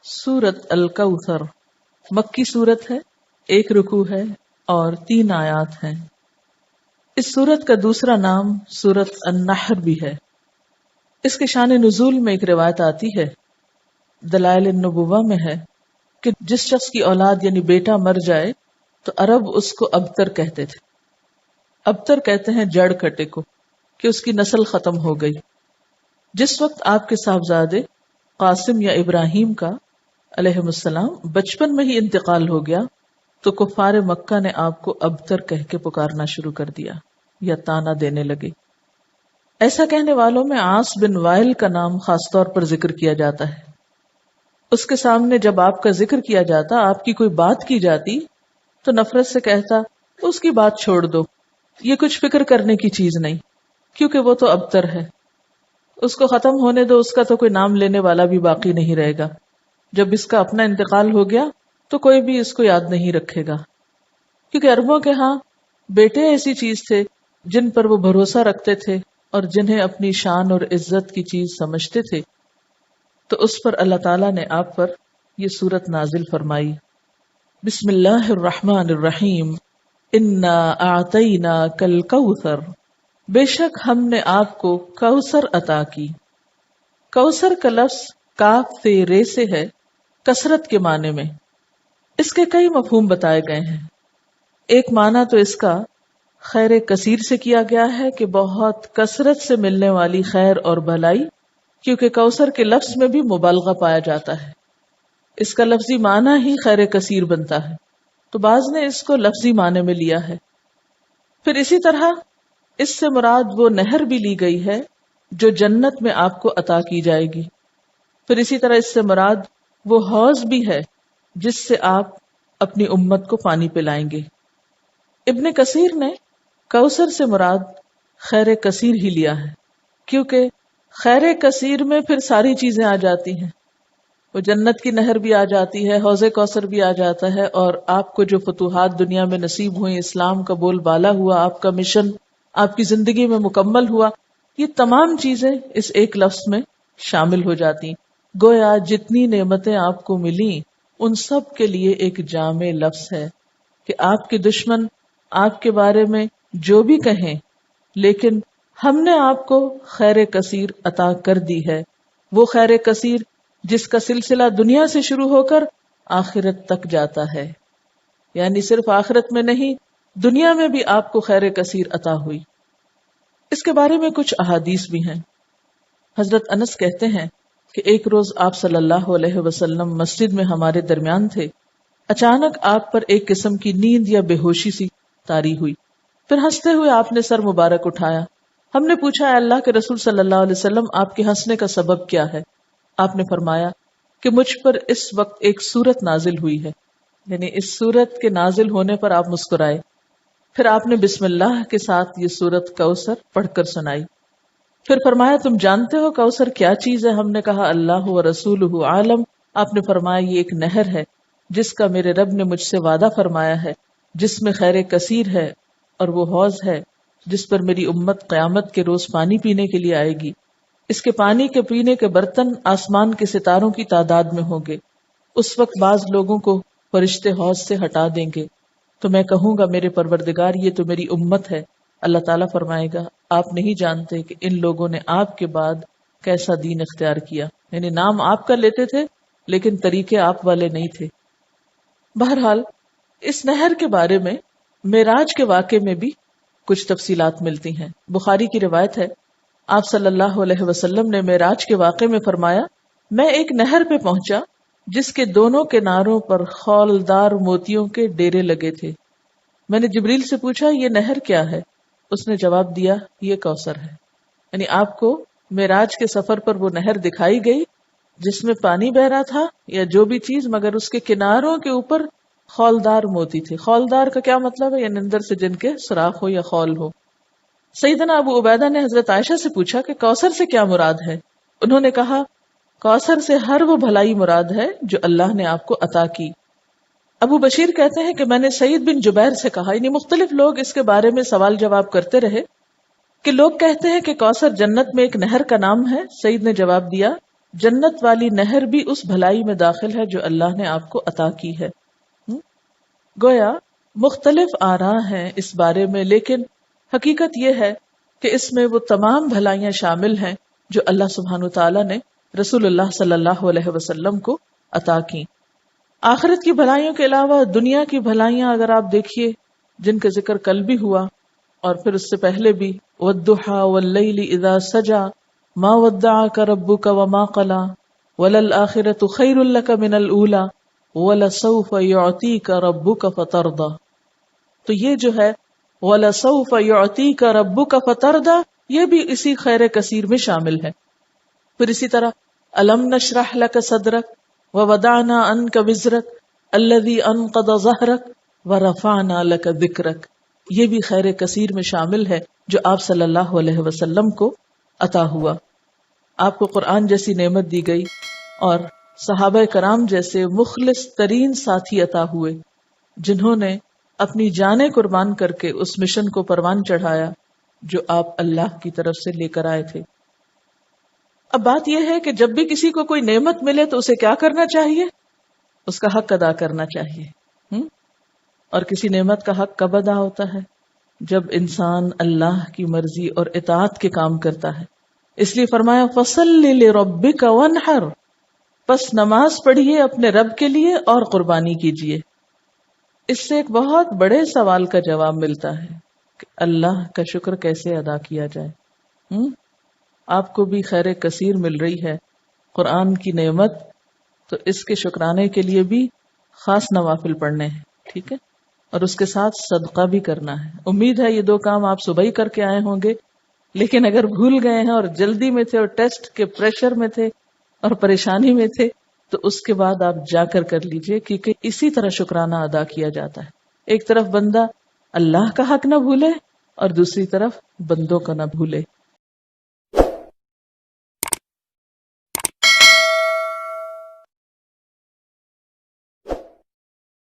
سورت الکوثر مکی سورت ہے، 1 رکوع ہے اور 3 آیات ہیں۔ اس سورت کا دوسرا نام سورت النحر بھی ہے۔ اس کے شان نزول میں ایک روایت آتی ہے، دلائل النبوہ میں ہے کہ جس شخص کی اولاد یعنی بیٹا مر جائے تو عرب اس کو ابتر کہتے تھے۔ ابتر کہتے ہیں جڑ کٹے کو، کہ اس کی نسل ختم ہو گئی۔ جس وقت آپ کے صاحبزادے قاسم یا ابراہیم کا علیہ السلام بچپن میں ہی انتقال ہو گیا تو کفار مکہ نے آپ کو ابتر کہہ کے پکارنا شروع کر دیا یا طعنہ دینے لگے۔ ایسا کہنے والوں میں عاص بن وائل کا نام خاص طور پر ذکر کیا جاتا ہے۔ اس کے سامنے جب آپ کا ذکر کیا جاتا، آپ کی کوئی بات کی جاتی تو نفرت سے کہتا اس کی بات چھوڑ دو، یہ کچھ فکر کرنے کی چیز نہیں، کیونکہ وہ تو ابتر ہے، اس کو ختم ہونے دو، اس کا تو کوئی نام لینے والا بھی باقی نہیں رہے گا۔ جب اس کا اپنا انتقال ہو گیا تو کوئی بھی اس کو یاد نہیں رکھے گا، کیونکہ عربوں کے ہاں بیٹے ایسی چیز تھے جن پر وہ بھروسہ رکھتے تھے اور جنہیں اپنی شان اور عزت کی چیز سمجھتے تھے۔ تو اس پر اللہ تعالیٰ نے آپ پر یہ سورت نازل فرمائی۔ بسم اللہ الرحمن الرحیم، انا اعطیناک الکوثر، بے شک ہم نے آپ کو کوثر عطا کی۔ کوثر کا لفظ کاف سے رے سے ہے، کثرت کے معنی میں۔ اس کے کئی مفہوم بتائے گئے ہیں۔ ایک معنی تو اس کا خیر کثیر سے کیا گیا ہے کہ بہت کثرت سے ملنے والی خیر اور بھلائی، کیونکہ کوثر کے لفظ میں بھی مبالغہ پایا جاتا ہے، اس کا لفظی معنی ہی خیر کثیر بنتا ہے، تو بعض نے اس کو لفظی معنی میں لیا ہے۔ پھر اسی طرح اس سے مراد وہ نہر بھی لی گئی ہے جو جنت میں آپ کو عطا کی جائے گی۔ پھر اسی طرح اس سے مراد وہ حوض بھی ہے جس سے آپ اپنی امت کو پانی پلائیں گے۔ ابن کثیر نے کوثر سے مراد خیر کثیر ہی لیا ہے، کیونکہ خیر کثیر میں پھر ساری چیزیں آ جاتی ہیں، وہ جنت کی نہر بھی آ جاتی ہے، حوض کوثر بھی آ جاتا ہے، اور آپ کو جو فتوحات دنیا میں نصیب ہوئیں، اسلام کا بول بالا ہوا، آپ کا مشن آپ کی زندگی میں مکمل ہوا، یہ تمام چیزیں اس ایک لفظ میں شامل ہو جاتی۔ گویا جتنی نعمتیں آپ کو ملی ان سب کے لیے ایک جامع لفظ ہے کہ آپ کے دشمن آپ کے بارے میں جو بھی کہیں، لیکن ہم نے آپ کو خیر کثیر عطا کر دی ہے، وہ خیر کثیر جس کا سلسلہ دنیا سے شروع ہو کر آخرت تک جاتا ہے، یعنی صرف آخرت میں نہیں، دنیا میں بھی آپ کو خیر کثیر عطا ہوئی۔ اس کے بارے میں کچھ احادیث بھی ہیں۔ حضرت انس کہتے ہیں کہ ایک روز آپ صلی اللہ علیہ وسلم مسجد میں ہمارے درمیان تھے، اچانک آپ پر ایک قسم کی نیند یا بے ہوشی سی طاری ہوئی، پھر ہنستے ہوئے آپ نے سر مبارک اٹھایا۔ ہم نے پوچھا، اے اللہ کے رسول صلی اللہ علیہ وسلم، آپ کے ہنسنے کا سبب کیا ہے؟ آپ نے فرمایا کہ مجھ پر اس وقت ایک سورت نازل ہوئی ہے، یعنی اس سورت کے نازل ہونے پر آپ مسکرائے۔ پھر آپ نے بسم اللہ کے ساتھ یہ سورت کوثر پڑھ کر سنائی۔ پھر فرمایا، تم جانتے ہو کوثر کیا چیز ہے؟ ہم نے کہا اللہ و رسولہ عالم۔ آپ نے فرمایا، یہ ایک نہر ہے جس کا میرے رب نے مجھ سے وعدہ فرمایا ہے، جس میں خیر کثیر ہے، اور وہ حوض ہے جس پر میری امت قیامت کے روز پانی پینے کے لیے آئے گی۔ اس کے پانی کے پینے کے برتن آسمان کے ستاروں کی تعداد میں ہوں گے۔ اس وقت بعض لوگوں کو فرشتے حوض سے ہٹا دیں گے تو میں کہوں گا، میرے پروردگار، یہ تو میری امت ہے۔ اللہ تعالیٰ فرمائے گا، آپ نہیں جانتے کہ ان لوگوں نے آپ کے بعد کیسا دین اختیار کیا، یعنی نام آپ کا لیتے تھے لیکن طریقے آپ والے نہیں تھے۔ بہرحال اس نہر کے بارے میں معراج کے واقعے میں بھی کچھ تفصیلات ملتی ہیں۔ بخاری کی روایت ہے، آپ صلی اللہ علیہ وسلم نے معراج کے واقعے میں فرمایا، میں ایک نہر پہ پہنچا جس کے دونوں کناروں پر خولدار موتیوں کے ڈیرے لگے تھے۔ میں نے جبریل سے پوچھا، یہ نہر کیا ہے؟ اس نے جواب دیا، یہ کوثر ہے۔ یعنی آپ کو معراج کے سفر پر وہ نہر دکھائی گئی جس میں پانی بہ رہا تھا یا جو بھی چیز، مگر اس کے کناروں کے اوپر خولدار موتی تھے۔ خولدار کا کیا مطلب ہے؟ یعنی اندر سے جن کے سوراخ ہو یا خول ہو۔ سیدنا ابو عبیدہ نے حضرت عائشہ سے پوچھا کہ کوثر سے کیا مراد ہے؟ انہوں نے کہا، کوثر سے ہر وہ بھلائی مراد ہے جو اللہ نے آپ کو عطا کی۔ ابو بشیر کہتے ہیں کہ میں نے سعید بن جبیر سے کہا، یعنی مختلف لوگ اس کے بارے میں سوال جواب کرتے رہے، کہ لوگ کہتے ہیں کہ کوثر جنت میں ایک نہر کا نام ہے. سعید نے جواب دیا جنت والی نہر بھی اس بھلائی میں داخل ہے جو اللہ نے آپ کو عطا کی ہے. گویا مختلف آراء ہیں اس بارے میں، لیکن حقیقت یہ ہے کہ اس میں وہ تمام بھلائیاں شامل ہیں جو اللہ سبحانہ وتعالی نے رسول اللہ صلی اللہ علیہ وسلم کو عطا کی. آخرت کی بھلائیوں کے علاوہ دنیا کی بھلائیاں اگر آپ دیکھیے جن کا ذکر کل بھی ہوا اور پھر اس سے پہلے بھی، وَالضُّحَىٰ وَاللَّيْلِ إِذَا سَجَىٰ مَا وَدَّعَكَ رَبُّكَ وَمَا قَلَىٰ وَلَلْآخِرَةُ خَيْرٌ لَكَ مِنَ الْأُولَىٰ وَلَسَوْفَ يُعْطِيكَ رَبُّكَ فَتَرْضَىٰ. تو یہ جو ہے وَلَسَوْفَ يُعْطِيكَ رَبُّكَ فَتَرْضَىٰ یہ بھی اسی خیر کثیر میں شامل ہے. پھر اسی طرح أَلَمْ نَشْرَحْ لَكَ صَدْرَكَ وَوَضَعْنَا عَنْكَ وِزْرَكَ الَّذِي أَنقَضَ ظَهْرَكَ وَرَفَعْنَا لَكَ ذِكْرَكَ یہ بھی خیر کثیر میں شامل ہے جو آپ صلی اللہ علیہ وسلم کو عطا ہوا. آپ کو قرآن جیسی نعمت دی گئی اور صحابہ کرام جیسے مخلص ترین ساتھی عطا ہوئے جنہوں نے اپنی جانیں قربان کر کے اس مشن کو پروان چڑھایا جو آپ اللہ کی طرف سے لے کر آئے تھے. اب بات یہ ہے کہ جب بھی کسی کو کوئی نعمت ملے تو اسے کیا کرنا چاہیے؟ اس کا حق ادا کرنا چاہیے. اور کسی نعمت کا حق کب ادا ہوتا ہے؟ جب انسان اللہ کی مرضی اور اطاعت کے کام کرتا ہے. اس لیے فرمایا فَصَلِّ لِرَبِّكَ وَانْحَرْ پس نماز پڑھیے اپنے رب کے لیے اور قربانی کیجیے. اس سے ایک بہت بڑے سوال کا جواب ملتا ہے کہ اللہ کا شکر کیسے ادا کیا جائے. آپ کو بھی خیر کثیر مل رہی ہے قرآن کی نعمت، تو اس کے شکرانے کے لیے بھی خاص نوافل پڑھنے ہیں، ٹھیک ہے، اور اس کے ساتھ صدقہ بھی کرنا ہے. امید ہے یہ دو کام آپ صبح ہی کر کے آئے ہوں گے، لیکن اگر بھول گئے ہیں اور جلدی میں تھے اور ٹیسٹ کے پریشر میں تھے اور پریشانی میں تھے تو اس کے بعد آپ جا کر لیجئے، کیونکہ اسی طرح شکرانہ ادا کیا جاتا ہے. ایک طرف بندہ اللہ کا حق نہ بھولے اور دوسری طرف بندوں کا نہ بھولے.